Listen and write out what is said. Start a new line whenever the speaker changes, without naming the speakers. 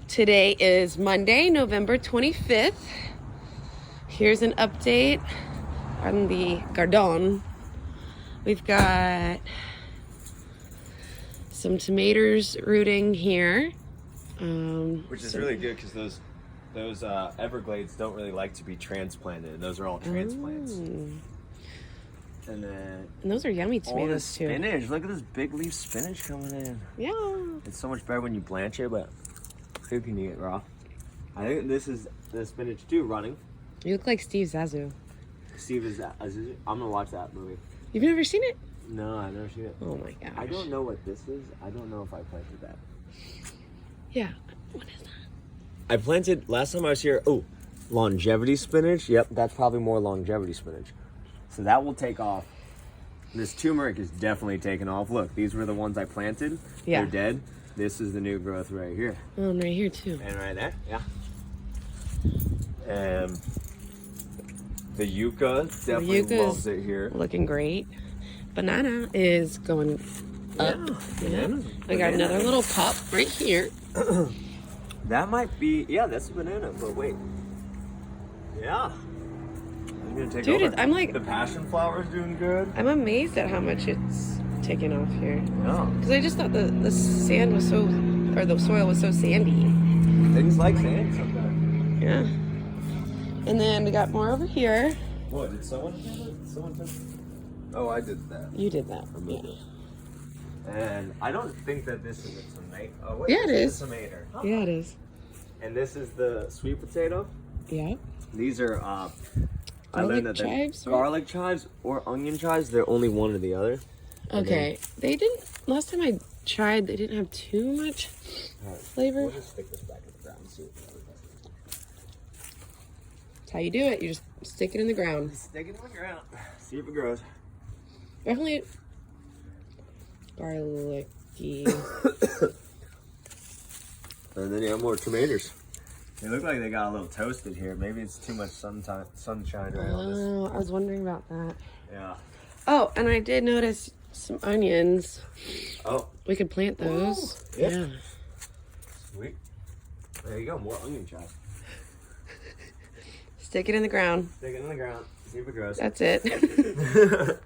Today is Monday, November 25th. Here's an update on the garden. We've got some tomatoes rooting here.
Which is really good because those Everglades don't really like to be transplanted. And those are all transplants. And
those are yummy
all
tomatoes
this
too.
spinach. Look at this big leaf spinach coming in.
Yeah.
It's so much better when you blanch it, but who can eat it raw? I think this is the spinach too running.
You look like Steve Zissou.
Steve is that. I'm gonna watch that movie.
You've never seen it?
No, I've never seen it.
Oh my gosh.
I don't know what this is. I don't know if I planted that.
Yeah. What is that?
I planted last time I was here. Oh, longevity spinach. Yep, that's probably more longevity spinach. So that will take off. This turmeric is definitely taking off. Look, these were the ones I planted.
Yeah.
They're dead. This is the new growth right here.
Oh, and right here too.
And right there, yeah. And the yucca definitely loves it here.
Looking great. Banana is going up. Yeah. I got another little pup right here.
That might be, yeah, that's a banana, but wait. Yeah. I'm gonna take
Dude,
over.
I'm like,
the passion flower is doing good.
I'm amazed at how much it's taken off here.
Yeah.
Because I just thought the sand was so, or the soil was so sandy.
Things like sand sometimes.
Yeah. And then we got more over here.
What, did someone do it? Someone took it? Oh, I did that.
You did that. Yeah.
And I don't think that this is a tomato. Oh, wait,
Yeah, it
this
is.
a tomato. Huh?
Yeah, it is.
And this is the sweet potato.
Yeah.
These are, I
Garlic
learned that they're
chives, right?
garlic chives or onion chives. They're only one or the other.
Okay. They didn't, last time I tried, they didn't have too much flavor.
We'll just stick this back in the ground and see what it does.
That's how you do it. You just stick it in the ground.
Stick it in the ground. See if it grows.
Definitely garlicky.
And then you have more tomatoes. They look like they got a little toasted here. Maybe it's too much sunshine right on this.
Oh, I was wondering about that.
Yeah.
Oh, and I did notice some onions.
Oh.
We could plant those.
Ooh, yeah. Sweet. There you go. More onion chives.
Stick it in the ground.
Stick it in the ground. See if it grows.
That's it.